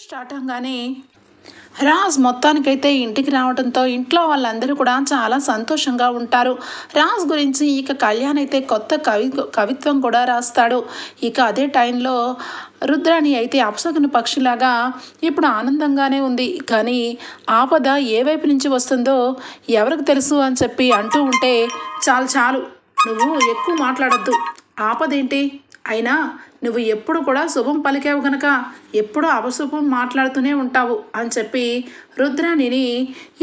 Start అవగానే రాజ్ మొత్తానికైతే ఇంటికి రావడంతో ఇంట్లో వాళ్ళందరూ కూడా చాలా సంతోషంగా ఉంటారు. రాజ్ గురించి ఇక కళ్యాణ్ అయితే కొత్త కవిత్వం కూడా రాస్తాడు. ఇక అదే టైంలో రుద్రాణి అయితే అపశకున పక్షిలాగా ఇప్పుడు ఆనందంగానే ఉంది. కానీ ఆపద ఏ వైపు నుంచి వస్తుందో ఎవరికి తెలుసు అని చెప్పి అంటూ ఉంటే చాలు చాలు నువ్వు ఎక్కువ మాట్లాడద్దు, ఆపదేంటి, అయినా నువ్వు ఎప్పుడు కూడా శుభం పలికావు గనక ఎప్పుడూ అపశుభం మాట్లాడుతూనే ఉంటావు అని చెప్పి రుద్రాణిని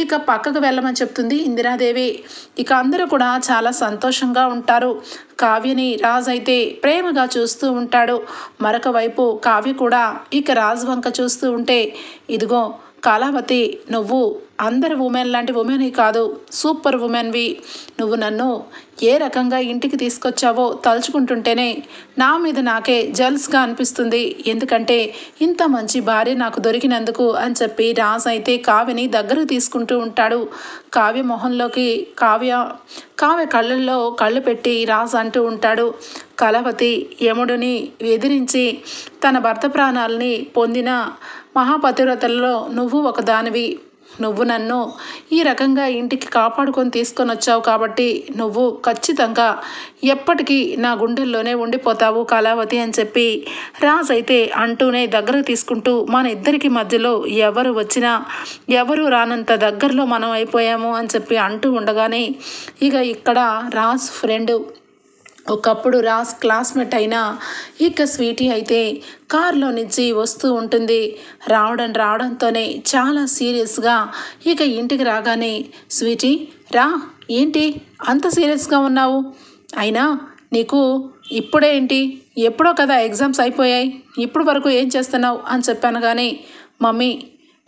ఇక పక్కకు వెళ్ళమని చెప్తుంది ఇందిరాదేవి. ఇక అందరూ కూడా చాలా సంతోషంగా ఉంటారు. కావ్యని రాజు అయితే ప్రేమగా చూస్తూ ఉంటాడు. మరొక వైపు కావ్య కూడా ఇక రాజు వంక చూస్తూ ఉంటే, ఇదిగో కళావతి, నువ్వు అందరు ఉమెన్ లాంటి ఉమెన్ కాదు, సూపర్ ఉమెన్వి. నువ్వు నన్ను ఏ రకంగా ఇంటికి తీసుకొచ్చావో తలుచుకుంటుంటేనే నా మీద నాకే జల్స్గా అనిపిస్తుంది. ఎందుకంటే ఇంత మంచి భార్య నాకు దొరికినందుకు అని చెప్పి రాజ్ అయితే కావ్యని దగ్గరకు తీసుకుంటూ ఉంటాడు. కావ్య మొహంలోకి కావ్య కళ్ళల్లో కళ్ళు పెట్టి రాజ్ అంటూ ఉంటాడు, కళావతి యముడిని ఎదిరించి తన భర్త ప్రాణాలని పొందిన మహాపతివ్రతల్లో నువ్వు ఒకదానివి. నువ్వు నన్ను ఈ రకంగా ఇంటికి కాపాడుకొని తీసుకొని వచ్చావు కాబట్టి నువ్వు ఖచ్చితంగా ఎప్పటికీ నా గుండెల్లోనే ఉండిపోతావు కళావతి అని చెప్పి రాజ్ అయితే అంటూనే దగ్గరకు తీసుకుంటూ, మన ఇద్దరికి మధ్యలో ఎవరు వచ్చినా ఎవరు రానంత దగ్గరలో మనం అయిపోయాము అని చెప్పి అంటూ ఉండగానే ఇక ఇక్కడ రాజ్ ఫ్రెండ్, ఒకప్పుడు రాజ్ క్లాస్మేట్ అయిన ఇక స్వీటీ అయితే కారులో నుంచి వస్తూ ఉంటుంది. రావడంతోనే చాలా సీరియస్గా ఇక ఇంటికి రాగానే, స్వీటీ రా, ఏంటి అంత సీరియస్గా ఉన్నావు, అయినా నీకు ఇప్పుడే ఏంటి, ఎప్పుడో కదా ఎగ్జామ్స్ అయిపోయాయి, ఇప్పుడు వరకు ఏం చేస్తున్నావు అని చెప్పాను. కానీ మమ్మీ,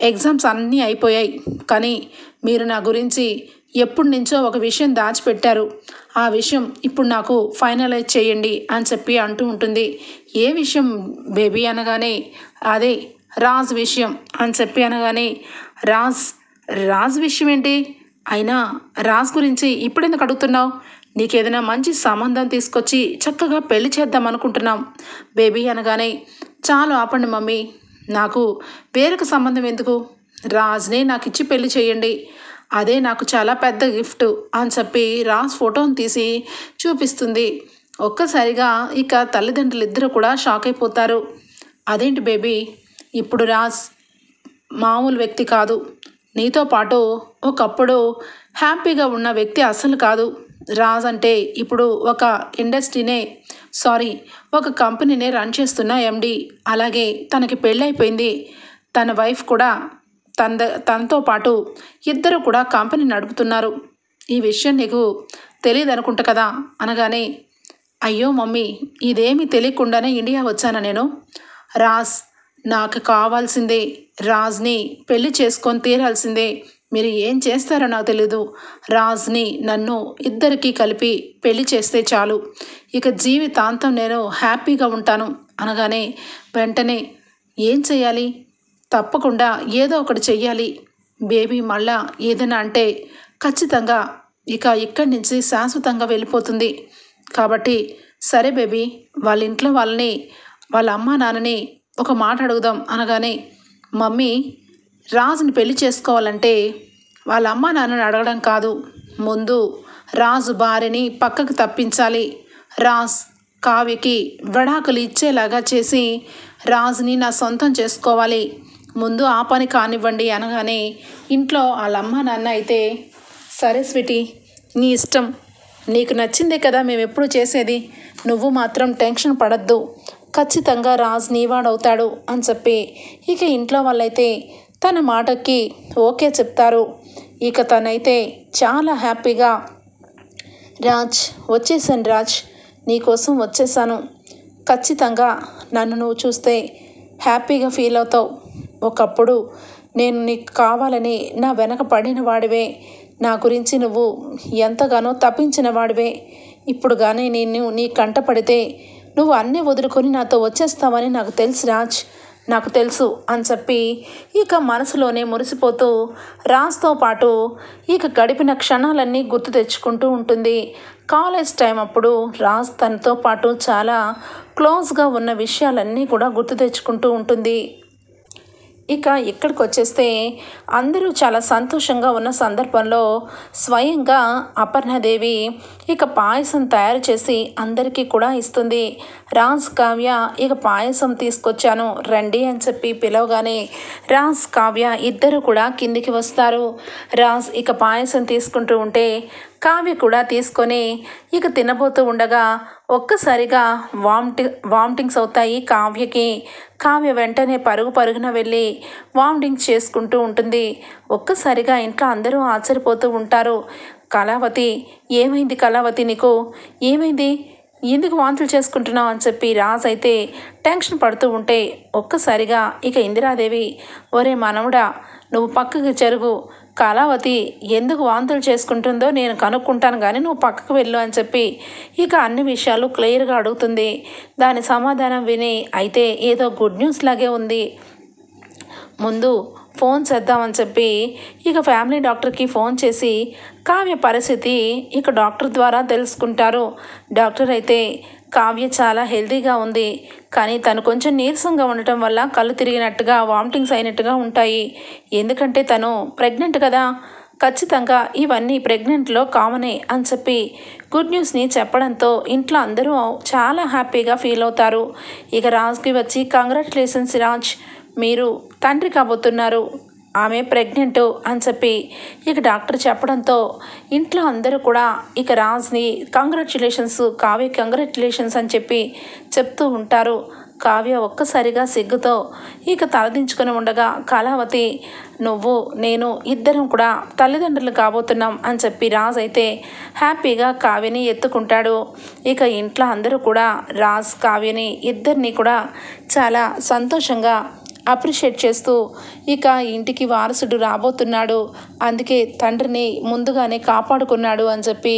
ఎగ్జామ్స్ అన్నీ అయిపోయాయి, కానీ మీరు నా గురించి ఎప్పటి నుంచో ఒక విషయం దాచిపెట్టారు, ఆ విషయం ఇప్పుడు నాకు ఫైనలైజ్ చేయండి అని చెప్పి అంటూ ఉంటుంది. ఏ విషయం బేబీ అనగానే, అదే రాజ్ విషయం అని చెప్పి అనగానే, రాజ్ విషయం ఏంటి, అయినా రాజ్ గురించి ఇప్పుడు ఎందుకు అడుగుతున్నావు, నీకేదైనా మంచి సంబంధం తీసుకొచ్చి చక్కగా పెళ్లి చేద్దాం అనుకుంటున్నాం బేబీ అనగానే, చాలు ఆపండి మమ్మీ, నాకు వేరొక సంబంధం ఎందుకు, రాజ్నే నాకు ఇచ్చి పెళ్లి చేయండి, అదే నాకు చాలా పెద్ద గిఫ్ట్ అని చెప్పి రాజ్ ఫోటోని తీసి చూపిస్తుంది. ఒక్కసారిగా ఇక తల్లిదండ్రులు ఇద్దరు కూడా షాక్ అయిపోతారు. అదేంటి బేబీ, ఇప్పుడు రాజ్ మామూలు వ్యక్తి కాదు, నీతో పాటు ఒకప్పుడు హ్యాపీగా ఉన్న వ్యక్తి అసలు కాదు. రాజ్ అంటే ఇప్పుడు ఒక ఒక కంపెనీనే రన్ చేస్తున్న ఎండి, అలాగే తనకి పెళ్ళైపోయింది, తన వైఫ్ కూడా తనతో పాటు ఇద్దరు కూడా కంపెనీ నడుపుతున్నారు. ఈ విషయం నీకు తెలియదు అనుకుంటా కదా అనగానే, అయ్యో మమ్మీ, ఇదేమీ తెలియకుండానే ఇండియా వచ్చాను నేను, రాజ్ నాకు కావాల్సిందే, రాజ్ని పెళ్లి చేసుకొని తీరాల్సిందే, మీరు ఏం చేస్తారో నాకు తెలీదు, రాజ్ని నన్ను ఇద్దరికీ కలిపి పెళ్లి చేస్తే చాలు, ఇక జీవితాంతం నేను హ్యాపీగా ఉంటాను అనగానే, వెంటనే ఏం చేయాలి, తప్పకుండా ఏదో ఒకటి చెయ్యాలి బేబీ, మళ్ళా ఏదైనా అంటే ఖచ్చితంగా ఇక్కడి నుంచి శాశ్వతంగా వెళ్ళిపోతుంది, కాబట్టి సరే బేబీ, వాళ్ళ ఇంట్లో వాళ్ళ అమ్మా నాన్నని ఒక మాట అడుగుదాం అనగానే, మమ్మీ, రాజుని పెళ్లి చేసుకోవాలంటే వాళ్ళ అమ్మా నాన్నని అడగడం కాదు, ముందు రాజు భార్యని పక్కకు తప్పించాలి, రాజ్ కావ్యకి విడాకులు ఇచ్చేలాగా చేసి రాజుని నా సొంతం చేసుకోవాలి, ముందు ఆ పని కానివ్వండి అనగానే ఇంట్లో వాళ్ళ అమ్మ నాన్న అయితే, సరే స్వీటీ, నీ ఇష్టం, నీకు నచ్చిందే కదా మేము ఎప్పుడు చేసేది, నువ్వు మాత్రం టెన్షన్ పడద్దు, ఖచ్చితంగా రాజ్ నీవాడవుతాడు అని చెప్పి ఇక ఇంట్లో వాళ్ళైతే తన మాటకి ఓకే చెప్తారు. ఇక తనైతే చాలా హ్యాపీగా, రాజ్ వచ్చేసాను, రాజ్ నీకోసం వచ్చేసాను, ఖచ్చితంగా నన్ను నువ్వు చూస్తే హ్యాపీగా ఫీల్ అవుతావు, ఒకప్పుడు నేను నీకు కావాలని నా వెనక పడిన వాడివే, నా గురించి నువ్వు ఎంతగానో తప్పించిన వాడివే, ఇప్పుడు కానీ నేను నీ కంట పడితే నువ్వు అన్నీ వదులుకొని నాతో వచ్చేస్తావని నాకు తెలుసు రాజ్, నాకు తెలుసు అని చెప్పి ఇక మనసులోనే మురిసిపోతూ రాజ్తో పాటు ఇక గడిపిన క్షణాలన్నీ గుర్తు తెచ్చుకుంటూ ఉంటుంది. కాలేజ్ టైం అప్పుడు రాజ్ తనతో పాటు చాలా క్లోజ్గా ఉన్న విషయాలన్నీ కూడా గుర్తు తెచ్చుకుంటూ ఉంటుంది. ఇక ఇక్కడికి వచ్చేస్తే అందరూ చాలా సంతోషంగా ఉన్న సందర్భంలో స్వయంగా అపర్ణాదేవి ఇక పాయసం తయారు చేసి అందరికీ కూడా ఇస్తుంది. రాజ్ కావ్య ఇక పాయసం తీసుకొచ్చాను రండి అని చెప్పి పిలవగానే రాజ్ కావ్య ఇద్దరు కూడా కిందికి వస్తారు. రాజ్ ఇక పాయసం తీసుకుంటూ ఉంటే కావ్య కూడా తీసుకొని ఇక తినబోతూ ఉండగా ఒక్కసారిగా వామిటింగ్స్ అవుతాయి కావ్యకి. కావ్య వెంటనే పరుగున వెళ్ళి వామిటింగ్స్ చేసుకుంటూ ఉంటుంది. ఒక్కసారిగా ఇంట్లో అందరూ ఆశ్చర్యపోతూ ఉంటారు. కళావతి, ఏమైంది కళావతి, నీకు ఏమైంది, ఎందుకు వాంతులు చేసుకుంటున్నావు అని చెప్పి రాజ్ అయితే టెన్షన్ పడుతూ ఉంటే ఒక్కసారిగా ఇక ఇందిరాదేవి, ఒరే మనవడా నువ్వు పక్కకి జరుగు, కళావతి ఎందుకు వాంతులు చేసుకుంటుందో నేను కనుక్కుంటాను కానీ నువ్వు పక్కకు వెళ్ళు అని చెప్పి ఇక అన్ని విషయాలు క్లియర్గా అడుగుతుంది. దాని సమాధానం విని అయితే ఏదో గుడ్ న్యూస్ లాగే ఉంది, ముందు ఫోన్ చేద్దామని చెప్పి ఇక ఫ్యామిలీ డాక్టర్కి ఫోన్ చేసి కావ్య పరిస్థితి ఇక డాక్టర్ ద్వారా తెలుసుకుంటారు. డాక్టర్ అయితే కావ్య చాలా హెల్తీగా ఉంది, కానీ తను కొంచెం నీరసంగా ఉండటం వల్ల కళ్ళు తిరిగినట్టుగా వామిటింగ్స్ అయినట్టుగా ఉంటాయి. ఎందుకంటే తను ప్రెగ్నెంట్ కదా, ఖచ్చితంగా ఇవన్నీ ప్రెగ్నెంట్లో కామనే అని చెప్పి గుడ్ న్యూస్ని చెప్పడంతో ఇంట్లో అందరూ చాలా హ్యాపీగా ఫీల్ అవుతారు. ఇక రాజ్కి వచ్చి కంగ్రాచులేషన్స్ రాజ్, మీరు తండ్రి కాబోతున్నారు, ఆమె ప్రెగ్నెంట్ అని చెప్పి ఇక డాక్టర్ చెప్పడంతో ఇంట్లో అందరూ కూడా ఇక రాజ్ని కంగ్రాచులేషన్స్, కావ్య కంగ్రాచులేషన్స్ అని చెప్పి చెప్తూ ఉంటారు. కావ్య ఒక్కసారిగా సిగ్గుతో ఇక తలదించుకొని ఉండగా కళావతి, నువ్వు నేను ఇద్దరం కూడా తల్లిదండ్రులు కాబోతున్నాం అని చెప్పి రాజ్ అయితే హ్యాపీగా కావ్యని ఎత్తుకుంటాడు. ఇక ఇంట్లో అందరూ కూడా రాజ్ కావ్యని ఇద్దరిని కూడా చాలా సంతోషంగా అప్రిషియేట్ చేస్తూ ఇక ఇంటికి వారసుడు రాబోతున్నాడు, అందుకే తండ్రిని ముందుగానే కాపాడుకున్నాడు అని చెప్పి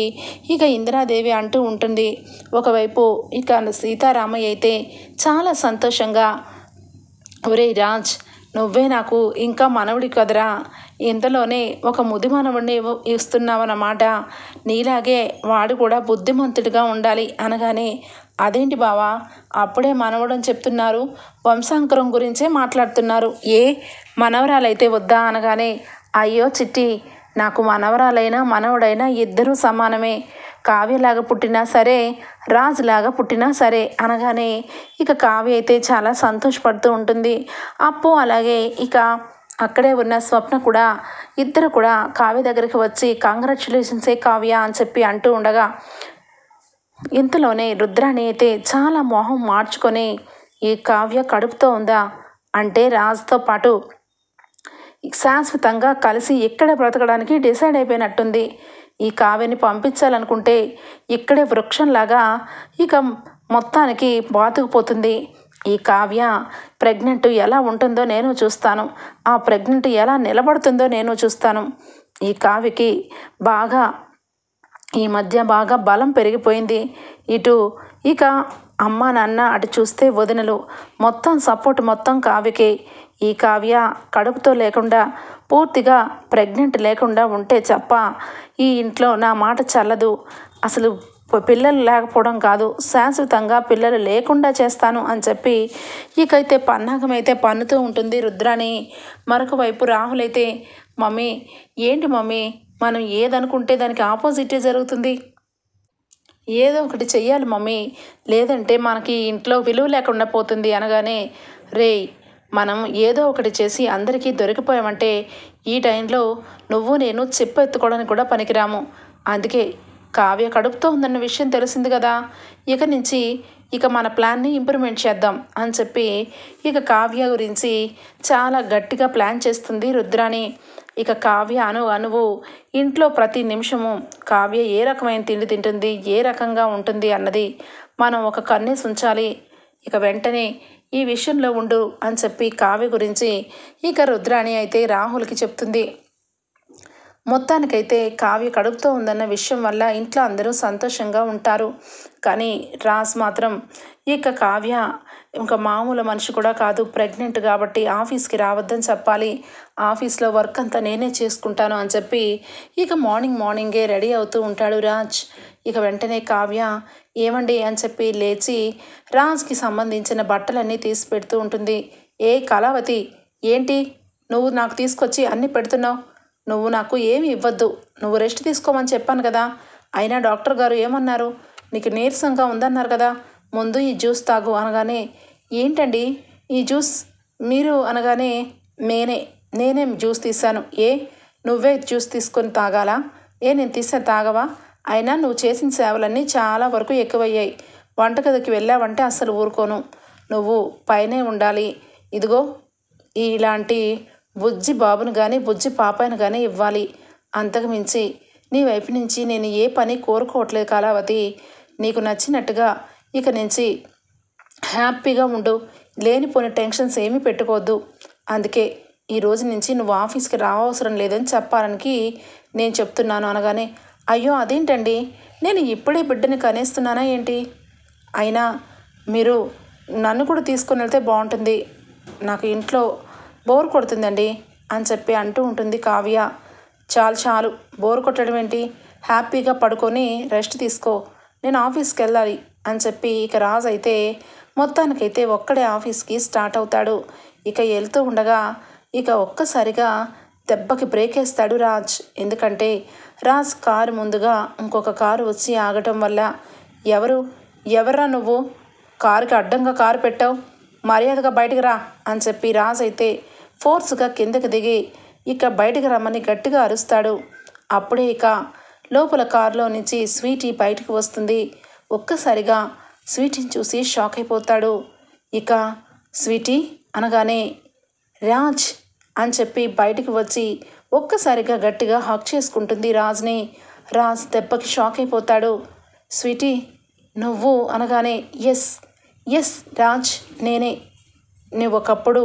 ఇక ఇందిరాదేవి అంటూ ఉంటుంది. ఒకవైపు ఇక సీతారామయ్య అయితే చాలా సంతోషంగా, ఒరే రాజ్ నువ్వే నాకు ఇంకా మనవడి కదరా, ఇంతలోనే ఒక ముది మనవుడిని ఇస్తున్నావన్నమాట, నీలాగే వాడు కూడా బుద్ధిమంతుడిగా ఉండాలి అనగానే, అదేంటి బావా అప్పుడే మనవడని చెప్తున్నారు, వంశాంకురం గురించే మాట్లాడుతున్నారు, ఏ మనవరాలైతే వద్దా అనగానే, అయ్యో చిట్టి, నాకు మనవరాలైనా మనవడైనా ఇద్దరూ సమానమే, కావ్యలాగా పుట్టినా సరే రాజులాగా పుట్టినా సరే అనగానే ఇక కావ్య అయితే చాలా సంతోషపడుతూ ఉంటుంది. అప్పు అలాగే ఇక అక్కడే ఉన్న స్వప్న కూడా ఇద్దరు కూడా కావ్య దగ్గరికి వచ్చి కంగ్రాచులేషన్సే కావ్య అని చెప్పి అంటూ ఉండగా ఇంతలోనే రుద్రాణి అయితే చాలా మొహం మార్చుకొని, ఈ కావ్య కడుపుతో ఉందా అంటే రాజుతో పాటు శాశ్వతంగా కలిసి ఇక్కడ బ్రతకడానికి డిసైడ్ అయిపోయినట్టుంది, ఈ కావ్యని పంపించాలనుకుంటే ఇక్కడే వృక్షంలాగా ఇక మొత్తానికి బాతుకుపోతుంది, ఈ కావ్య ప్రెగ్నెంట్ ఎలా ఉంటుందో నేను చూస్తాను, ఆ ప్రెగ్నెంట్ ఎలా నిలబడుతుందో నేను చూస్తాను, ఈ కావ్యకి బాగా ఈ మధ్య బాగా బలం పెరిగిపోయింది, ఇటు ఇక అమ్మ నాన్న అటు చూస్తే వదినలు మొత్తం సపోర్ట్ మొత్తం కావ్యకే, ఈ కావ్య కడుపుతో లేకుండా పూర్తిగా ప్రెగ్నెంట్ లేకుండా ఉంటే తప్ప ఈ ఇంట్లో నా మాట చల్లదు, అసలు పిల్లలు లేకపోవడం కాదు శాశ్వతంగా పిల్లలు లేకుండా చేస్తాను అని చెప్పి ఇకైతే పన్నాగం అయితే పన్నుతూ ఉంటుంది రుద్రాణి. మరొక వైపు రాహుల్ అయితే, మమ్మీ ఏంటి మమ్మీ, మనం ఏదనుకుంటే దానికి ఆపోజిటే జరుగుతుంది, ఏదో ఒకటి చెయ్యాలి మమ్మీ, లేదంటే మనకి ఇంట్లో విలువ లేకుండా పోతుంది అనగానే, రేయ్ మనం ఏదో ఒకటి చేసి అందరికీ దొరికిపోయామంటే ఈ టైంలో నువ్వు నేను చెప్పెత్తుకోవడానికి కూడా పనికిరాము, అందుకే కావ్య కడుపుతో ఉందన్న విషయం తెలిసింది కదా, ఇక నుంచి ఇక మన ప్లాన్ని ఇంప్లిమెంట్ చేద్దాం అని చెప్పి ఇక కావ్య గురించి చాలా గట్టిగా ప్లాన్ చేస్తుంది రుద్రాణి. ఇక కావ్య అణువు ఇంట్లో ప్రతి నిమిషము కావ్య ఏ రకమైన తిండి తింటుంది, ఏ రకంగా ఉంటుంది అన్నది మనం ఒక కన్నేసి ఉంచాలి, ఇక వెంటనే ఈ విషయంలో ఉండు అని చెప్పి కావ్య గురించి ఇక రుద్రాణి అయితే రాహుల్కి చెప్తుంది. మొత్తానికైతే కావ్య కడుపుతో ఉందన్న విషయం వల్ల ఇంట్లో అందరూ సంతోషంగా ఉంటారు. కానీ రాజ్ మాత్రం ఇక కావ్య ఇంకా మామూలు మనిషి కూడా కాదు, ప్రెగ్నెంట్ కాబట్టి ఆఫీస్కి రావద్దని చెప్పాలి, ఆఫీస్లో వర్క్ అంతా నేనే చేసుకుంటాను అని చెప్పి ఇక మార్నింగే రెడీ అవుతూ ఉంటాడు రాజ్. ఇక వెంటనే కావ్య ఏమండి అని చెప్పి లేచి రాజ్కి సంబంధించిన బట్టలన్నీ తీసి పెడుతూ ఉంటుంది. ఏ కళావతి ఏంటి నువ్వు నాకు తీసుకొచ్చి అన్నీ పెడుతున్నావు? నువ్వు నాకు ఏమి ఇవ్వద్దు, నువ్వు రెస్ట్ తీసుకోమని చెప్పాను కదా. అయినా డాక్టర్ గారు ఏమన్నారు? నీకు నీరసంగా ఉందన్నారు కదా, ముందు ఈ జ్యూస్ తాగు అనగానే, ఏంటండి ఈ జ్యూస్ మీరు అనగానే, నేనే జ్యూస్ తీశాను. నువ్వే జ్యూస్ తీసుకొని తాగాలా? నేను తీసే తాగవా? అయినా నువ్వు చేసిన సేవలన్నీ చాలా వరకు ఎక్కువయ్యాయి. వంటగదికి వెళ్ళావంటే అస్సలు ఊరుకోను. నువ్వు పైనే ఉండాలి. ఇదిగో ఇలాంటి బుజ్జి బాబును కానీ బుజ్జి పాపాయిని కానీ ఇవ్వాలి. అంతకు మించి నీ వైపు నుంచి నేను ఏ పని కోరుకోవట్లేదు కళావతి. నీకు నచ్చినట్టుగా ఇక నుంచి హ్యాపీగా ఉండు, లేనిపోని టెన్షన్స్ ఏమీ పెట్టుకోవద్దు. అందుకే ఈ రోజు నుంచి నువ్వు ఆఫీస్కి రావసరం లేదని చెప్పాలని నేను చెప్తున్నాను అనగానే, అయ్యో అదేంటండి, నేను ఇప్పుడే బిడ్డని కనేస్తున్నానా ఏంటి? అయినా మీరు నన్ను కూడా తీసుకొని వెళ్తే బాగుంటుంది, నాకు ఇంట్లో బోర్ కొడుతుందండి అని చెప్పి అంటూ ఉంటుంది కావ్య. చాలు బోర్ కొట్టడం ఏంటి, హ్యాపీగా పడుకొని రెస్ట్ తీసుకో, నేను ఆఫీస్కి వెళ్ళాలి అని చెప్పి ఇక రాజు అయితే మొత్తానికైతే ఒక్కడే ఆఫీస్కి స్టార్ట్ అవుతాడు. ఇక వెళ్తూ ఉండగా ఇక ఒక్కసారిగా దెబ్బకి బ్రేక్ వేస్తాడు రాజ్. ఎందుకంటే రాజ్ కారు ముందుగా ఇంకొక కారు వచ్చి ఆగటం వల్ల, ఎవర్రా నువ్వు, కారుకి అడ్డంగా కారు పెట్టావు, మర్యాదగా బయటికి రా అని చెప్పి రాజ్ అయితే ఫోర్స్గా కిందకి దిగి ఇక బయటికి రమ్మని గట్టిగా అరుస్తాడు. అప్పుడే ఇక లోపల కారులో నుంచి స్వీటీ బయటికి వస్తుంది. ఒక్కసారిగా స్వీటీని చూసి షాక్ అయిపోతాడు. ఇక స్వీటీ అనగానే రాజ్ అని చెప్పి బయటికి వచ్చి ఒక్కసారిగా గట్టిగా హక్ చేసుకుంటుంది రాజ్ని. రాజ్ దెబ్బకి షాక్ అయిపోతాడు. స్వీటీ నువ్వు అనగానే, ఎస్ రాజ్ నేనే, నువ్వు ఒకప్పుడు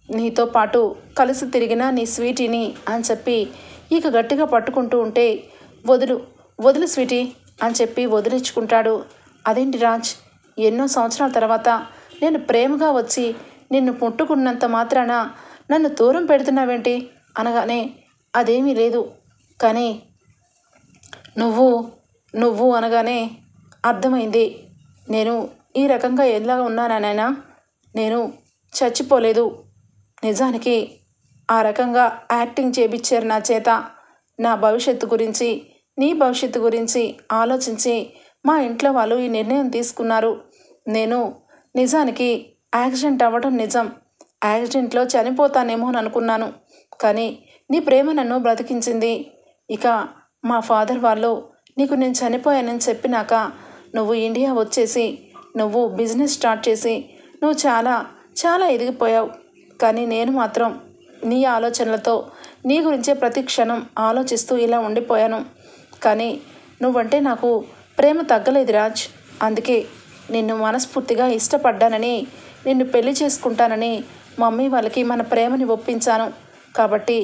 నీతో పాటు కలిసి తిరిగిన నీ స్వీటీని అని చెప్పి ఇక గట్టిగా పట్టుకుంటూ ఉంటే, వదులు స్వీటీ అని చెప్పి వదిలించుకుంటాడు. అదేంటి రాజ్, ఎన్నో సంవత్సరాల తర్వాత నేను ప్రేమగా వచ్చి నిన్ను ముట్టుకున్నంత మాత్రాన నన్ను దూరం పెడుతున్నావేంటి అనగానే, అదేమీ లేదు కానీ నువ్వు అనగానే అర్థమైంది. నేను ఈ రకంగా ఎలా ఉన్నానైనా నేను చచ్చిపోలేదు. నిజానికి ఆ రకంగా యాక్టింగ్ చేయించారు నా చేత. నా భవిష్యత్తు గురించి, నీ భవిష్యత్తు గురించి ఆలోచించి మా ఇంట్లో వాళ్ళు ఈ నిర్ణయం తీసుకున్నారు. నేను నిజానికి యాక్సిడెంట్ అవ్వడం నిజం, యాక్సిడెంట్లో చనిపోతానేమో అని అనుకున్నాను, కానీ నీ ప్రేమ నన్ను బ్రతికించింది. ఇక మా ఫాదర్ వాళ్ళు నీకు నేను చనిపోయానని చెప్పినాక నువ్వు ఇండియా వచ్చేసి నువ్వు బిజినెస్ స్టార్ట్ చేసి నువ్వు చాలా ఎదిగిపోయావు. కానీ నేను మాత్రం నీ ఆలోచనలతో నీ గురించే ప్రతి క్షణం ఆలోచిస్తూ ఇలా ఉండిపోయాను. కానీ నువ్వంటే నాకు ప్రేమ తగ్గలేదు రాజ్. అందుకే నిన్ను మనస్ఫూర్తిగా ఇష్టపడ్డానని, నిన్ను పెళ్లి చేసుకుంటానని మమ్మీ వాళ్ళకి మన ప్రేమని ఒప్పించాను. కాబట్టి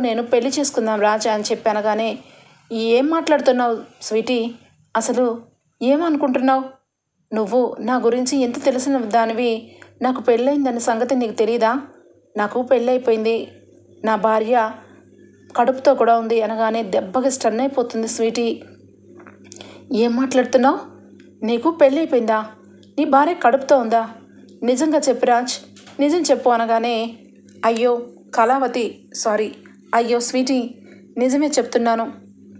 నేను పెళ్లి చేసుకుందాం రాజ్ అని చెప్పానగానే, ఏం మాట్లాడుతున్నావు స్వీటీ, అసలు ఏమనుకుంటున్నావు? నువ్వు నా గురించి ఎంత తెలిసిన దానివి, నాకు పెళ్ళయిందన్న సంగతి నీకు తెలీదా? నాకు పెళ్ళైపోయింది, నా భార్య కడుపుతో కూడా ఉంది అనగానే దెబ్బకి స్టన్ అయిపోతుంది స్వీటీ. ఏం మాట్లాడుతున్నావు? నీకు పెళ్ళైపోయిందా? నీ భార్య కడుపుతో ఉందా? నిజంగా చెప్పు రాజ్, నిజం చెప్పు అనగానే, అయ్యో కళావతి, అయ్యో స్వీటీ, నిజమే చెప్తున్నాను,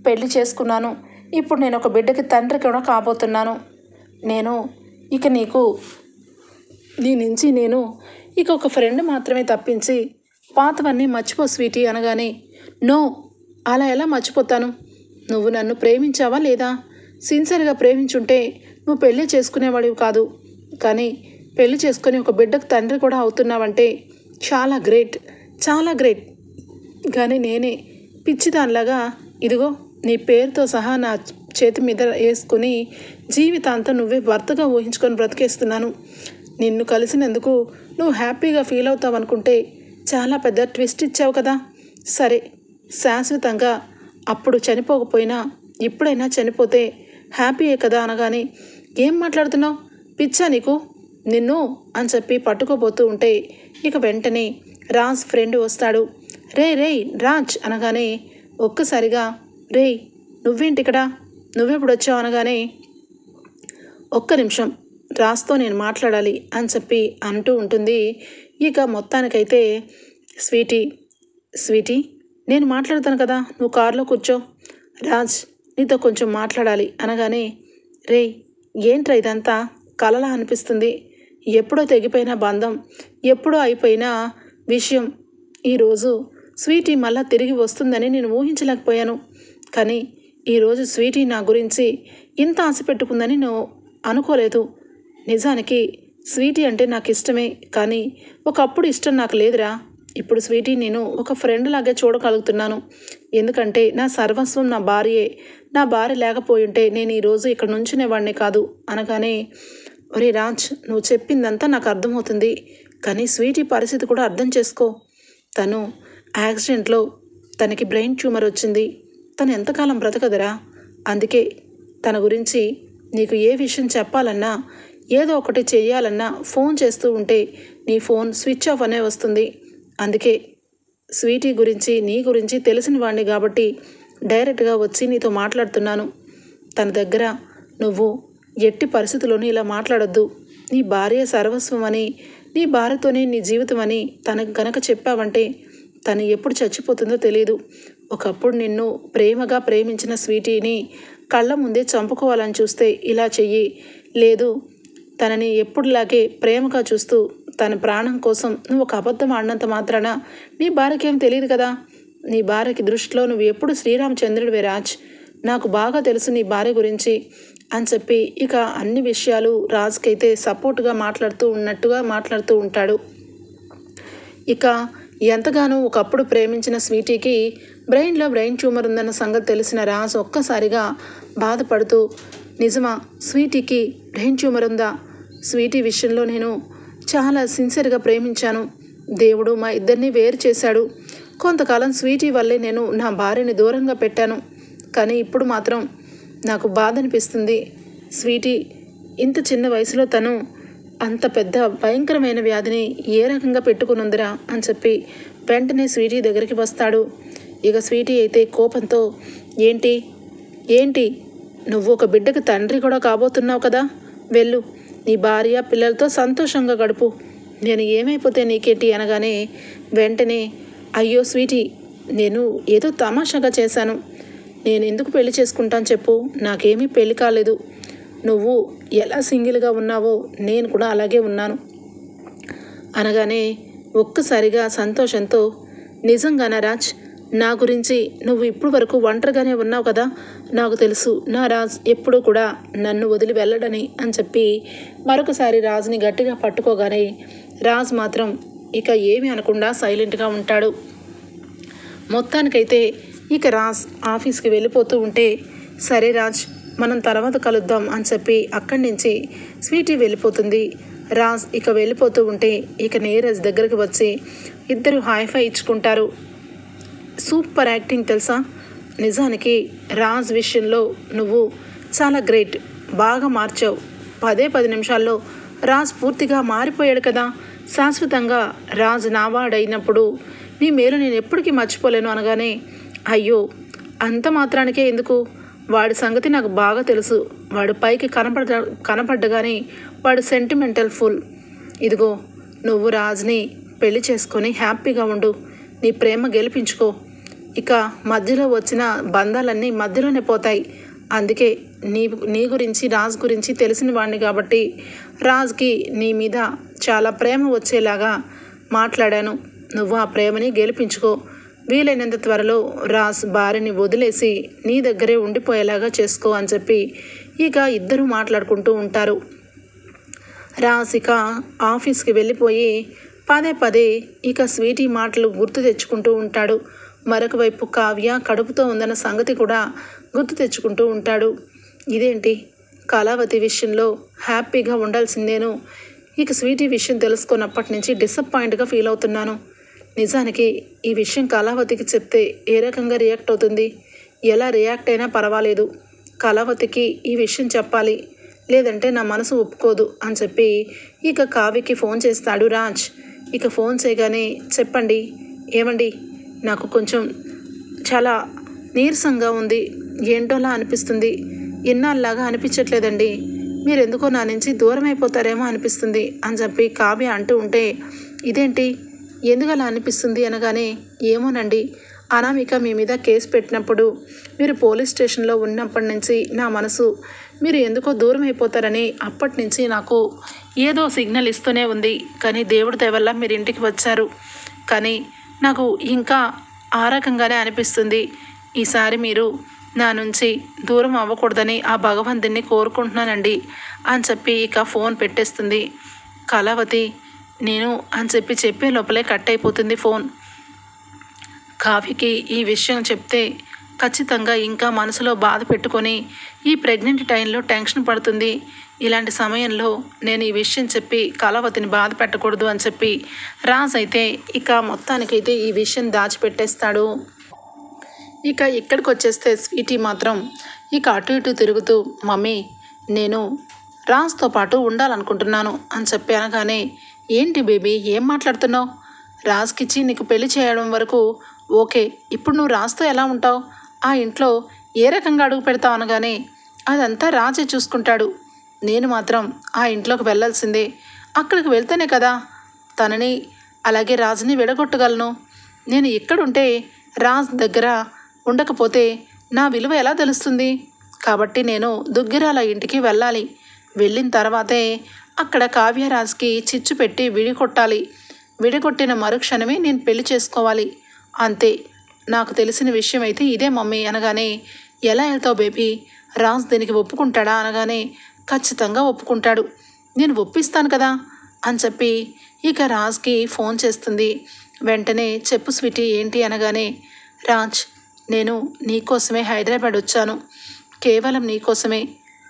పెళ్లి చేసుకున్నాను. ఇప్పుడు నేను ఒక బిడ్డకి తండ్రి కూడా కాబోతున్నాను. నేను ఇక నీ నుంచి నేను ఇక ఒక ఫ్రెండ్ మాత్రమే తప్పించి పాతవన్నీ మర్చిపో స్వీటీ అనగానే, నో, అలా ఎలా మర్చిపోతాను? నువ్వు నన్ను ప్రేమించావా లేదా? సిన్సియర్గా ప్రేమించుంటే నువ్వు పెళ్ళి చేసుకునేవాడివి కాదు. కానీ పెళ్లి చేసుకొని ఒక బిడ్డకు తండ్రి కూడా అవుతున్నావంటే చాలా గ్రేట్. కానీ నేనే పిచ్చిదానిలాగా ఇదిగో నీ పేరుతో సహా నా చేతి మీద వేసుకొని జీవితాంతం నువ్వే భర్తగా ఊహించుకొని బ్రతికేస్తున్నాను. నిన్ను కలిసినందుకు నువ్వు హ్యాపీగా ఫీల్ అవుతావు అనుకుంటే చాలా పెద్ద ట్విస్ట్ ఇచ్చావు కదా. సరే, శాశ్వతంగా అప్పుడు చనిపోకపోయినా ఇప్పుడైనా చనిపోతే హ్యాపీయే కదా అనగానే, ఏం మాట్లాడుతున్నావు, పిచ్చా నీకు, నిన్ను అని చెప్పి పట్టుకోబోతూ ఉంటే ఇక వెంటనే రాజ్ ఫ్రెండ్ వస్తాడు. రే రాజ్ అనగానే ఒక్కసారిగా, రే నువ్వేంటి ఇక్కడ, నువ్వెప్పుడు వచ్చావు అనగానే, ఒక్క నిమిషం రాజ్తో నేను మాట్లాడాలి అని చెప్పి అంటూ ఉంటుంది. ఇక మొత్తానికైతే స్వీటీ స్వీటీ నేను మాట్లాడతాను కదా, నువ్వు కారులో కూర్చో, రాజ్ నీతో కొంచెం మాట్లాడాలి అనగానే, రే ఏంట్రా ఇదంతా కలలా అనిపిస్తుంది, ఎప్పుడో తెగిపోయిన బంధం, ఎప్పుడో అయిపోయిన విషయం ఈరోజు స్వీటీ మళ్ళా తిరిగి వస్తుందని నేను ఊహించలేకపోయాను. కానీ ఈరోజు స్వీటీ నా గురించి ఇంత ఆశ పెట్టుకుందని నేను అనుకోలేదు. నిజానికి స్వీటీ అంటే నాకు ఇష్టమే, కానీ ఒకప్పుడు ఇష్టం నాకు లేదురా. ఇప్పుడు స్వీటీ నేను ఒక ఫ్రెండ్ లాగే చూడగలుగుతున్నాను. ఎందుకంటే నా సర్వస్వం నా భార్యే. నా భార్య లేకపోయి ఉంటే నేను ఈరోజు ఇక్కడ నుంచునేవాడిని కాదు అనగానే, ఒరే రాజ్ నువ్వు చెప్పిందంతా నాకు అర్థమవుతుంది, కానీ స్వీటీ పరిస్థితి కూడా అర్థం చేసుకో. తను యాక్సిడెంట్లో తనకి బ్రెయిన్ ట్యూమర్ వచ్చింది. తను ఎంతకాలం బ్రతకదరా. అందుకే తన గురించి నీకు ఏ విషయం చెప్పాలన్నా, ఏదో ఒకటి చెయ్యాలన్నా ఫోన్ చేస్తూ ఉంటే నీ ఫోన్ స్విచ్ ఆఫ్ అనే వస్తుంది. అందుకే స్వీటీ గురించి నీ గురించి తెలిసిన వాడిని కాబట్టి డైరెక్ట్గా వచ్చి నీతో మాట్లాడుతున్నాను. తన దగ్గర నువ్వు ఎట్టి పరిస్థితుల్లోనూ ఇలా మాట్లాడొద్దు. నీ భార్య సర్వస్వం అని, నీ భార్యతోనే నీ జీవితం అని తనకు గనక చెప్పావంటే తను ఎప్పుడు చచ్చిపోతుందో తెలియదు. ఒకప్పుడు నిన్ను ప్రేమగా ప్రేమించిన స్వీటీని కళ్ళ ముందే చంపుకోవాలని చూస్తే ఇలా చెయ్యి. లేదు తనని ఎప్పుడులాగే ప్రేమగా చూస్తూ తన ప్రాణం కోసం నువ్వు ఒక అబద్ధం ఆడినంత మాత్రాన నీ భార్యకి ఏం తెలియదు కదా. నీ భార్యకి దృష్టిలో నువ్వు ఎప్పుడు శ్రీరామచంద్రుడివే రాజ్. నాకు బాగా తెలుసు నీ భార్య గురించి అని చెప్పి ఇక అన్ని విషయాలు రాజ్కైతే సపోర్ట్గా మాట్లాడుతూ ఉంటాడు. ఇక ఎంతగానో ఒకప్పుడు ప్రేమించిన స్వీటీకి బ్రెయిన్ ట్యూమర్ ఉందన్న సంగతి తెలిసిన రాజ్ ఒక్కసారిగా బాధపడుతూ, నిజమా స్వీటీకి బ్రెయిన్ ట్యూమర్ ఉందా? స్వీటీ విషయంలో నేను చాలా సిన్సియర్గా ప్రేమించాను. దేవుడు మా ఇద్దరిని వేరు చేశాడు. కొంతకాలం స్వీటీ వల్లే నేను నా భార్యని దూరంగా పెట్టాను. కానీ ఇప్పుడు మాత్రం నాకు బాధ అనిపిస్తుంది. స్వీటీ ఇంత చిన్న వయసులో తను అంత పెద్ద భయంకరమైన వ్యాధిని ఏ రకంగా పెట్టుకునుందిరా అని చెప్పి వెంటనే స్వీటీ దగ్గరికి వస్తాడు. ఇక స్వీటీ అయితే కోపంతో, ఏంటి నువ్వు ఒక బిడ్డకు తండ్రి కూడా కాబోతున్నావు కదా, వెళ్ళు నీ భార్య పిల్లలతో సంతోషంగా గడుపు, నేను ఏమైపోతే నీకేంటి అనగానే వెంటనే, అయ్యో స్వీటీ నేను ఏదో తమాషాగా చేశాను, నేను ఎందుకు పెళ్లి చేసుకుంటాను చెప్పు, నాకేమీ పెళ్లి కాలేదు. నువ్వు ఎలా సింగిల్గా ఉన్నావో నేను కూడా అలాగే ఉన్నాను అనగానే ఒక్కసారిగా సంతోషంతో, నిజంగానా రాజ్, నా గురించి నువ్వు ఇప్పుడు వరకు ఒంటరిగానే ఉన్నావు కదా, నాకు తెలుసు నా రాజ్ ఎప్పుడూ కూడా నన్ను వదిలి వెళ్ళడని అని చెప్పి మరొకసారి రాజ్ని గట్టిగా పట్టుకోగానే రాజ్ మాత్రం ఇక ఏమీ అనకుండా సైలెంట్గా ఉంటాడు. మొత్తానికైతే ఇక రాజ్ ఆఫీస్కి వెళ్ళిపోతూ ఉంటే, సరే రాజ్ మనం తర్వాత కలుద్దాం అని చెప్పి అక్కడి నుంచి స్వీటీ వెళ్ళిపోతుంది. రాజ్ ఇక వెళ్ళిపోతూ ఉంటే ఇక నీరజ్ దగ్గరికి వచ్చి ఇద్దరు హైఫై ఇచ్చుకుంటారు. సూపర్ యాక్టింగ్ తెలుసా, నిజానికి రాజ్ విషయంలో నువ్వు చాలా గ్రేట్, బాగా మార్చావు. 10 నిమిషాల్లో రాజ్ పూర్తిగా మారిపోయాడు కదా. శాశ్వతంగా రాజ్ నావాడైనప్పుడు నీ మేలు నేను ఎప్పటికీ మర్చిపోలేను అనగానే, అయ్యో అంత మాత్రానికే ఎందుకు, వాడి సంగతి నాకు బాగా తెలుసు. వాడు పైకి కనపడ్డగానే వాడు సెంటిమెంటల్ ఫుల్. ఇదిగో నువ్వు రాజ్ని పెళ్లి చేసుకొని హ్యాపీగా ఉండు, నీ ప్రేమ గెలిపించుకో. ఇక మధ్యలో వచ్చిన బంధాలన్నీ మధ్యలోనే పోతాయి. అందుకే నీ గురించి రాజ్ గురించి తెలిసిన వాడిని కాబట్టి రాజ్కి నీ మీద చాలా ప్రేమ వచ్చేలాగా మాట్లాడాను. నువ్వు ఆ ప్రేమని గెలిపించుకో. వీలైనంత త్వరలో రాజ్ భార్యని వదిలేసి నీ దగ్గరే ఉండిపోయేలాగా చేసుకో అని చెప్పి ఇక ఇద్దరు మాట్లాడుకుంటూ ఉంటారు. రాజ్ ఇక ఆఫీస్కి వెళ్ళిపోయి పదే ఇక స్వీటీ మాటలు గుర్తు తెచ్చుకుంటూ ఉంటాడు. మరొక వైపు కావ్య కడుపుతో ఉందన్న సంగతి కూడా గుర్తు తెచ్చుకుంటూ ఉంటాడు. ఇదేంటి, కళావతి విషయంలో హ్యాపీగా ఉండాల్సిందేను, ఇక స్వీటీ విషయం తెలుసుకున్నప్పటి నుంచి డిసప్పాయింట్గా ఫీల్ అవుతున్నాను. నిజానికి ఈ విషయం కళావతికి చెప్తే ఏ రకంగా రియాక్ట్ అవుతుంది, ఎలా రియాక్ట్ అయినా పర్వాలేదు, కళావతికి ఈ విషయం చెప్పాలి, లేదంటే నా మనసు ఒప్పుకోదు అని చెప్పి ఇక కావ్యకి ఫోన్ చేస్తాడు రాజ్. ఇక ఫోన్ చేయగానే, చెప్పండి, ఏమండి, నాకు కొంచెం చాలా నీరసంగా ఉంది, ఏంటోలా అనిపిస్తుంది, ఇన్నాళ్ళలాగా అనిపించట్లేదండి, మీరెందుకో నా నుంచి దూరం అయిపోతారేమో అనిపిస్తుంది అని చెప్పి కావ్య అంటూ ఉంటే, ఇదేంటి ఎందుకు అలా అనిపిస్తుంది అనగానే, ఏమోనండి, అనామిక మీ మీద కేసు పెట్టినప్పుడు మీరు పోలీస్ స్టేషన్లో ఉన్నప్పటి నుంచి నా మనసు మీరు ఎందుకో దూరం అయిపోతారని అప్పటి నుంచి నాకు ఏదో సిగ్నల్ ఇస్తూనే ఉంది. కానీ దేవుడి దయ వల్ల మీరు ఇంటికి వచ్చారు. కానీ నాకు ఇంకా ఆ రకంగానే అనిపిస్తుంది. ఈసారి మీరు నా నుంచి దూరం అవ్వకూడదని ఆ భగవంతుని కోరుకుంటున్నానండి అని చెప్పి ఇక ఫోన్ పెట్టేస్తుంది. కళావతి నేను అని చెప్పే లోపలే కట్ అయిపోతుంది ఫోన్. కావ్యకి ఈ విషయం చెప్తే ఖచ్చితంగా ఇంకా మనసులో బాధ పెట్టుకొని ఈ ప్రెగ్నెంట్ టైంలో టెన్షన్ పడుతుంది. ఇలాంటి సమయంలో నేను ఈ విషయం చెప్పి కళావతిని బాధ పెట్టకూడదు అని చెప్పి రాజ్ అయితే ఇక మొత్తానికైతే ఈ విషయం దాచిపెట్టేస్తాడు. ఇక ఇక్కడికి వచ్చేస్తే స్వీటీ మాత్రం ఇక అటు ఇటు తిరుగుతూ, మమ్మీ నేను రాజ్తో పాటు ఉండాలనుకుంటున్నాను అని చెప్పి అనగానే, ఏంటి బేబీ ఏం మాట్లాడుతున్నావు? రాజ్కిచ్చి నీకు పెళ్లి చేయడం వరకు ఓకే, ఇప్పుడు నువ్వు రాజ్తో ఎలా ఉంటావు? ఆ ఇంట్లో ఏ రకంగా అడుగు పెడతావు అనగానే, అదంతా రాజే చూసుకుంటాడు. నేను మాత్రం ఆ ఇంట్లోకి వెళ్ళాల్సిందే. అక్కడికి వెళ్తేనే కదా తనని అలాగే రాజుని విడగొట్టగలను. నేను ఇక్కడుంటే రాజ్ దగ్గర ఉండకపోతే నా విలువ ఎలా తెలుస్తుంది? కాబట్టి నేను దుగ్గిరాల ఇంటికి వెళ్ళాలి. వెళ్ళిన తర్వాతే అక్కడ కావ్యరాజ్కి చిచ్చు పెట్టి విడికొట్టాలి. విడికొట్టిన మరుక్షణమే నేను పెళ్లి చేసుకోవాలి. అంతే, నాకు తెలిసిన విషయం అయితే ఇదే మమ్మీ అనగానే, ఎలా వెళ్తావు బేబీ? రాజ్ దీనికి ఒప్పుకుంటాడా అనగానే, ఖచ్చితంగా ఒప్పుకుంటాడు, నేను ఒప్పిస్తాను కదా అని చెప్పి ఇక రాజ్కి ఫోన్ చేస్తుంది. వెంటనే చెప్పు స్వీటీ ఏంటి అనగానే, రాజ్ నేను నీకోసమే హైదరాబాద్ వచ్చాను, కేవలం నీకోసమే.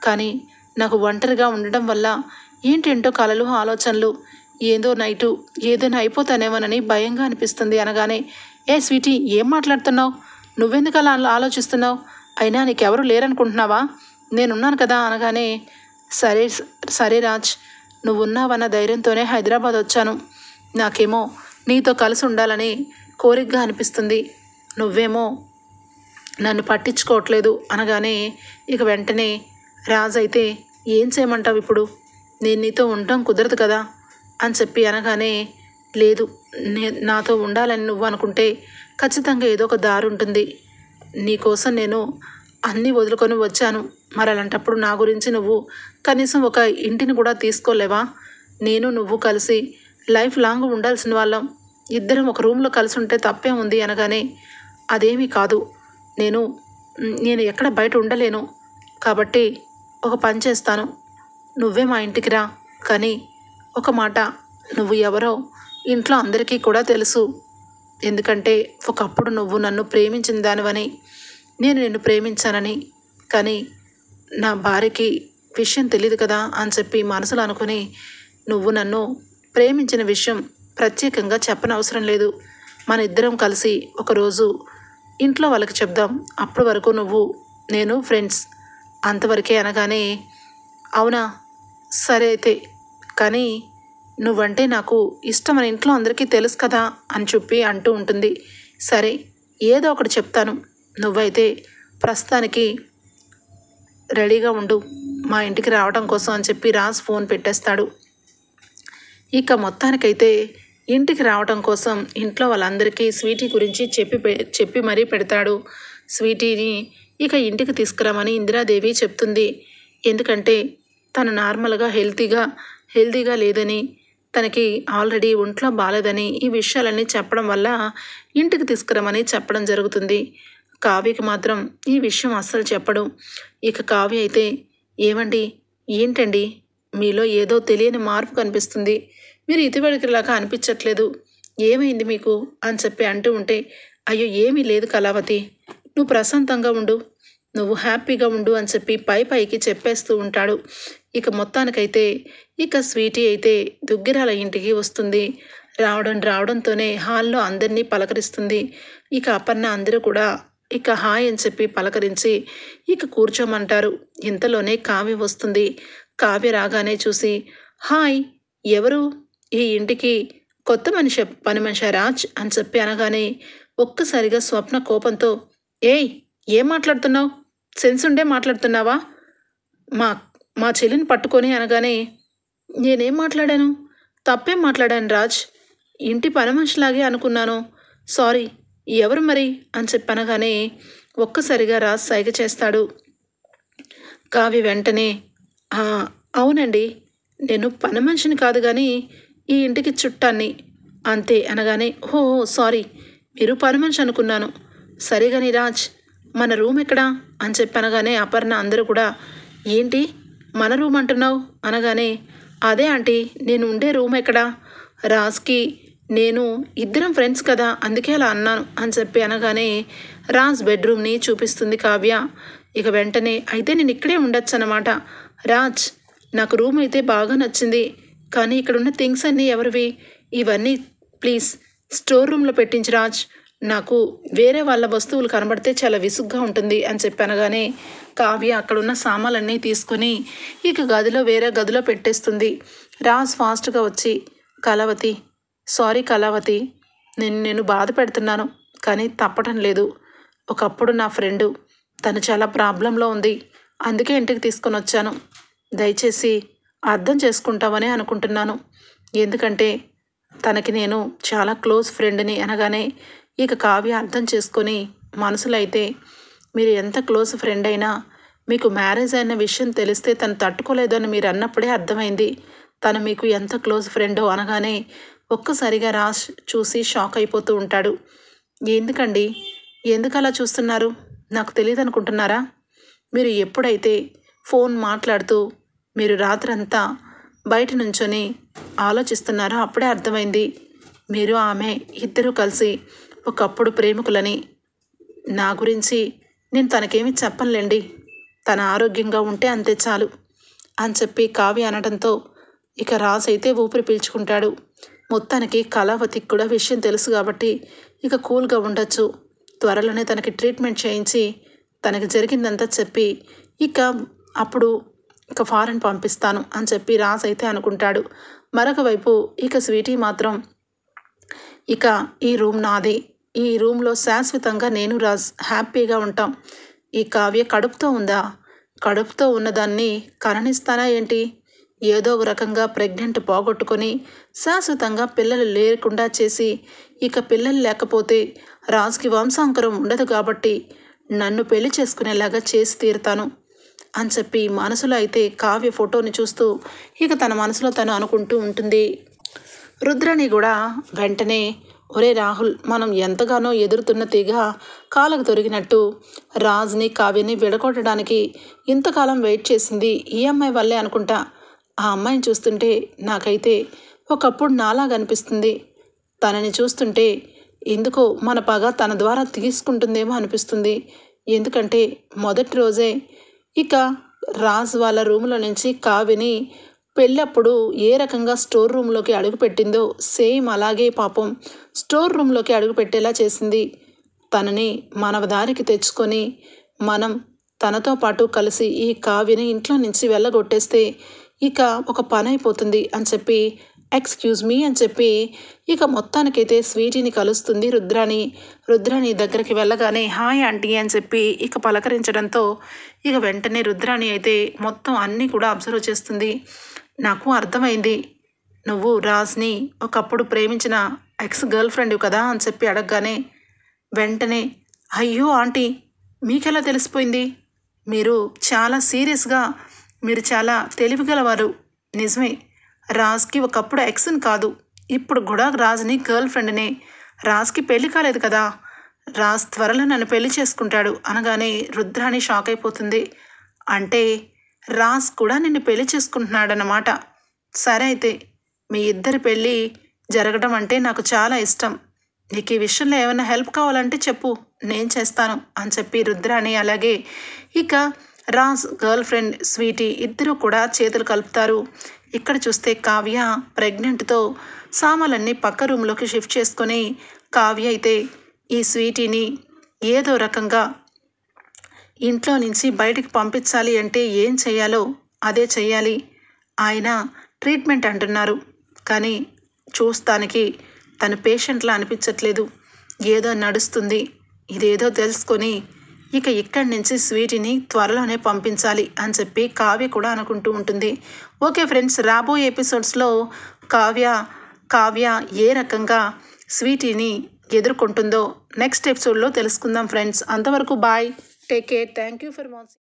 కానీ నాకు ఒంటరిగా ఉండడం వల్ల ఏంటేంటో కలలు ఆలోచనలు, ఏదైనా అయిపోతానేమోనని భయంగా అనిపిస్తుంది అనగానే, ఏ స్వీటీ ఏం మాట్లాడుతున్నావు? నువ్వెందుకు అలా ఆలోచిస్తున్నావు? అయినా నీకెవరు లేరనుకుంటున్నావా? నేనున్నాను కదా అనగానే, సరే సరే రాజ్, నువ్వున్నావన్న ధైర్యంతోనే హైదరాబాద్ వచ్చాను. నాకేమో నీతో కలిసి ఉండాలని కోరికగా అనిపిస్తుంది. నువ్వేమో నన్ను పట్టించుకోవట్లేదు అనగానే ఇక వెంటనే రాజ్ అయితే, ఏం చేయమంటావు ఇప్పుడు? నేను నీతో ఉండడం కుదరదు కదా అని చెప్పి అనగానే, లేదు, నాతో ఉండాలని నువ్వు అనుకుంటే ఖచ్చితంగా ఏదో ఒక దారి ఉంటుంది. నీకోసం నేను అన్నీ వదులుకొని వచ్చాను. మరి అలాంటప్పుడు నా గురించి నువ్వు కనీసం ఒక ఇంటిని కూడా తీసుకోలేవా? నేను నువ్వు కలిసి లైఫ్ లాంగ్ ఉండాల్సిన వాళ్ళం. ఇద్దరం ఒక రూమ్లో కలిసి ఉంటే తప్పే ఉంది అనగానే, అదేమీ కాదు, నేను ఎక్కడ బయట ఉండలేను. కాబట్టి ఒక పని చేస్తాను, నువ్వే మా ఇంటికి రా. కానీ ఒక మాట, నువ్వు ఎవరో ఇంట్లో అందరికీ కూడా తెలుసు. ఎందుకంటే ఒకప్పుడు నువ్వు నన్ను ప్రేమించిన దానివని, నేను నిన్ను ప్రేమించానని. కానీ నా భార్యకి విషయం తెలియదు కదా అని చెప్పి మనసులో అనుకుని, నువ్వు నన్ను ప్రేమించిన విషయం ప్రత్యేకంగా చెప్పనవసరం లేదు. మన ఇద్దరం కలిసి ఒకరోజు ఇంట్లో వాళ్ళకి చెప్దాం. అప్పటి వరకు నేను ఫ్రెండ్స్ అంతవరకే అనగానే, అవునా సరే అయితే, కానీ నువ్వంటే నాకు ఇష్టమని ఇంట్లో అందరికీ తెలుసు కదా అని చెప్పి అంటూ ఉంటుంది. సరే ఏదో ఒకటి చెప్తాను, నువ్వైతే ప్రస్తుతానికి రెడీగా ఉండు మా ఇంటికి రావడం కోసం అని చెప్పి రాజ్ ఫోన్ పెట్టేస్తాడు. ఇక మొత్తానికైతే ఇంటికి రావడం కోసం ఇంట్లో వాళ్ళందరికీ స్వీటీ గురించి చెప్పి మరీ పెడతాడు. స్వీటీని ఇక ఇంటికి తీసుకురామని ఇందిరాదేవి చెప్తుంది. ఎందుకంటే తను నార్మల్గా హెల్తీగా లేదని, తనకి ఆల్రెడీ ఒంట్లో బాలేదని ఈ విషయాలన్నీ చెప్పడం వల్ల ఇంటికి తీసుకురమని చెప్పడం జరుగుతుంది. కావ్యకి మాత్రం ఈ విషయం అస్సలు చెప్పడు. ఇక కావ్య అయితే, ఏమండి ఏంటండి మీలో ఏదో తెలియని మార్పు కనిపిస్తుంది, మీరు ఇదివరకులాగా అనిపించట్లేదు, ఏమైంది మీకు అని చెప్పి అంటూ ఉంటే, అయ్యో ఏమీ లేదు కళావతి, నువ్వు ప్రశాంతంగా ఉండు, నువ్వు హ్యాపీగా ఉండు అని చెప్పి పైకి చెప్పేస్తూ ఉంటాడు. ఇక మొత్తానికైతే ఇక స్వీటీ అయితే దుగ్గిరాల ఇంటికి వస్తుంది. రావడంతోనే హాల్లో అందరినీ పలకరిస్తుంది. ఇక అపర్ణ అందరూ కూడా ఇక హాయ్ అని చెప్పి పలకరించి ఇక కూర్చోమంటారు. ఇంతలోనే కావ్య వస్తుంది. కావ్య రాగానే చూసి, హాయ్, ఎవరు ఈ ఇంటికి కొత్త పని మనిషి రాజ్ అని చెప్పి అనగానే ఒక్కసారిగా స్వప్న కోపంతో, ఏయ్ ఏం మాట్లాడుతున్నావు? సెన్స్ ఉండే మాట్లాడుతున్నావా? మా చెల్లిని పట్టుకొని అనగానే, నేనేం మాట్లాడాను? తప్పేం మాట్లాడాను రాజ్? ఇంటి పని మనిషిలాగే అనుకున్నాను. సారీ, ఎవరు మరి అని చెప్పనగానే ఒక్కసారిగా రాజ్ సైగ చేస్తాడు. కావ్య వెంటనే అవునండి, నేను పని మనిషిని కాదు కానీ ఈ ఇంటికి చుట్టాన్ని అంతే అనగానే ఓ సారీ, మీరు పని మనిషి అనుకున్నాను. సరిగాని రాజ్, మన రూమ్ ఎక్కడా అని చెప్పనగానే అపర్ణ అందరూ కూడా ఏంటి మన రూమ్ అంటున్నావు అనగానే అదే ఆంటీ, నేను ఉండే రూమ్ ఎక్కడా, రాజ్కి నేను ఇద్దరం ఫ్రెండ్స్ కదా అందుకే అలా అన్నాను అని చెప్పి అనగానే రాజ్ బెడ్రూమ్ని చూపిస్తుంది కావ్య. ఇక వెంటనే అయితే నేను ఇక్కడే ఉండొచ్చు అన్నమాట. రాజ్, నాకు రూమ్ అయితే బాగా నచ్చింది, కానీ ఇక్కడ ఉన్న థింగ్స్ అన్నీ ఎవరివి, ఇవన్నీ ప్లీజ్ స్టోర్ రూమ్లో పెట్టించి రాజ్, నాకు వేరే వాళ్ళ వస్తువులు కనబడితే చాలా విసుగ్గా ఉంటుంది అని చెప్పనగానే కావ్య అక్కడున్న సామాన్లన్నీ తీసుకుని ఇక గదిలో వేరే గదిలో పెట్టేస్తుంది. రాజ్ ఫాస్ట్గా వచ్చి కళావతి, సారీ కళావతి, నేను బాధ పెడుతున్నాను కానీ తప్పటం లేదు. ఒకప్పుడు నా ఫ్రెండు, తను చాలా ప్రాబ్లంలో ఉంది, అందుకే ఇంటికి తీసుకొని వచ్చాను. దయచేసి అర్థం చేసుకుంటామని అనుకుంటున్నాను, ఎందుకంటే తనకి నేను చాలా క్లోజ్ ఫ్రెండ్ని అనగానే ఇక కావ్య అర్థం చేసుకొని మనసులో అయితే మీరు ఎంత క్లోజ్ ఫ్రెండ్ అయినా మీకు మ్యారేజ్ అయిన విషయం తెలిస్తే తను తట్టుకోలేదని మీరు అన్నప్పుడే అర్థమైంది తను మీకు ఎంత క్లోజ్ ఫ్రెండో అనగానే ఒక్కసారిగా రాజ్ చూసి షాక్ అయిపోతూ ఉంటాడు. ఎందుకండి, ఎందుకు అలా చూస్తున్నారు, నాకు తెలియదు అనుకుంటున్నారా, మీరు ఎప్పుడైతే ఫోన్ మాట్లాడుతూ మీరు రాత్రంతా బయట నుంచొని ఆలోచిస్తున్నారో అప్పుడే అర్థమైంది మీరు ఆమె ఇద్దరూ కలిసి ఒకప్పుడు ప్రేమికులని. నా గురించి నేను తనకేమీ చెప్పనులేండి, తన ఆరోగ్యంగా ఉంటే అంతే చాలు అని చెప్పి కావ్య అనడంతో ఇక రాజ్ అయితే ఊపిరి పీల్చుకుంటాడు. మొత్తానికి కళావతికి కూడా విషయం తెలుసు కాబట్టి ఇక కూల్గా ఉండొచ్చు. త్వరలోనే తనకి ట్రీట్మెంట్ చేయించి తనకి జరిగిందంతా చెప్పి ఇక అప్పుడు ఇక ఫారెన్ పంపిస్తాను అని చెప్పి రాజ్ అయితే అనుకుంటాడు. మరొక వైపు ఇక స్వీటీ మాత్రం ఇక ఈ రూమ్ నాది, ఈ రూమ్లో శాశ్వతంగా నేను రాజ్ హ్యాపీగా ఉంటాం. ఈ కావ్య కడుపుతో ఉందా, కడుపుతో ఉన్నదాన్ని కరణిస్తానా ఏంటి, ఏదో ఒక రకంగా ప్రెగ్నెంట్ పోగొట్టుకొని శాశ్వతంగా పిల్లలు లేకుండా చేసి ఇక పిల్లలు లేకపోతే రాజ్కి వంశాంకరం ఉండదు కాబట్టి నన్ను పెళ్లి చేసుకునేలాగా చేసి తీరుతాను అని చెప్పి మనసులో అయితే కావ్య ఫోటోని చూస్తూ ఇక తన మనసులో తను అనుకుంటూ ఉంటుంది. రుద్రని కూడా వెంటనే ఒరే రాహుల్, మనం ఎంతగానో ఎదురుతున్న తీగ కాలకు తొరిగినట్టు రాజ్ని కావ్యని విడగొట్టడానికి ఇంతకాలం వెయిట్ చేసింది ఈ అమ్మాయి వల్లే అనుకుంటా. ఆ అమ్మాయిని చూస్తుంటే నాకైతే ఒకప్పుడు నాలాగా అనిపిస్తుంది, తనని చూస్తుంటే ఎందుకో మన పగ తన ద్వారా తీసుకుంటుందేమో అనిపిస్తుంది. ఎందుకంటే మొదటి రోజే ఇక రాజ్ వాళ్ళ రూమ్లో నుంచి కావ్యని పెళ్ళప్పుడు ఏ రకంగా స్టోర్ రూమ్లోకి అడుగుపెట్టిందో సేమ్ అలాగే పాపం స్టోర్ రూమ్లోకి అడుగుపెట్టేలా చేసింది. తనని మన దారికి తెచ్చుకొని మనం తనతో పాటు కలిసి ఈ కావ్యని ఇంట్లో నుంచి వెళ్ళగొట్టేస్తే ఇక ఒక పని అయిపోతుంది అని చెప్పి ఎక్స్క్యూజ్ మీ అని చెప్పి ఇక మొత్తానికైతే స్వీటీని కలుస్తుంది రుద్రాణి దగ్గరికి వెళ్ళగానే హాయ్ ఆంటీ అని చెప్పి ఇక పలకరించడంతో ఇక వెంటనే రుద్రాణి అయితే మొత్తం అన్నీ కూడా అబ్జర్వ్ చేస్తుంది. నాకు అర్థమైంది, నువ్వు రాజ్ని ఒకప్పుడు ప్రేమించిన ఎక్స్ గర్ల్ ఫ్రెండ్ కదా అని చెప్పి అడగగానే వెంటనే అయ్యో ఆంటీ, మీకెలా తెలిసిపోయింది, మీరు చాలా సీరియస్గా, మీరు చాలా తెలివిగలవారు. నిజమే, రాజ్కి ఒకప్పుడు ఎక్స్ని కాదు, ఇప్పుడు కూడా రాజ్ని గర్ల్ ఫ్రెండ్నే. రాజ్కి పెళ్లి కాలేదు కదా, రాజ్ త్వరలో నన్ను పెళ్లి చేసుకుంటాడు అనగానే రుద్రాణి షాక్ అయిపోతుంది. అంటే రాజ్ కూడా నిన్ను పెళ్లి చేసుకుంటున్నాడన్నమాట. సరే అయితే మీ ఇద్దరి పెళ్ళి జరగడం అంటే నాకు చాలా ఇష్టం. నీకు ఈ విషయంలో ఏమైనా హెల్ప్ కావాలంటే చెప్పు, నేను చేస్తాను అని చెప్పి రుద్రాణి అలాగే ఇక రాజ్ గర్ల్ ఫ్రెండ్ స్వీటీ ఇద్దరూ కూడా చేతులు కలుపుతారు. ఇక్కడ చూస్తే కావ్య ప్రెగ్నెంట్తో సామాన్లన్నీ పక్క రూమ్లోకి షిఫ్ట్ చేసుకొని కావ్య అయితే ఈ స్వీటీని ఏదో రకంగా ఇంట్లో నుంచి బయటికి పంపించాలి అంటే ఏం చేయాలో అదే చెయ్యాలి. ఆయన ట్రీట్మెంట్ అంటున్నారు కానీ చూస్తానికి తను పేషెంట్లా అనిపించట్లేదు, ఏదో నడుస్తుంది. ఇదేదో తెలుసుకొని ఇక ఇక్కడి నుంచి స్వీటీని త్వరలోనే పంపించాలి అని చెప్పి కావ్య కూడా అనుకుంటూ ఉంటుంది. ఓకే ఫ్రెండ్స్, రాబోయే ఎపిసోడ్స్లో కావ్య కావ్య ఏ రకంగా స్వీటీని ఎదుర్కొంటుందో నెక్స్ట్ ఎపిసోడ్లో తెలుసుకుందాం ఫ్రెండ్స్. అంతవరకు bye, take care, thank you for watching.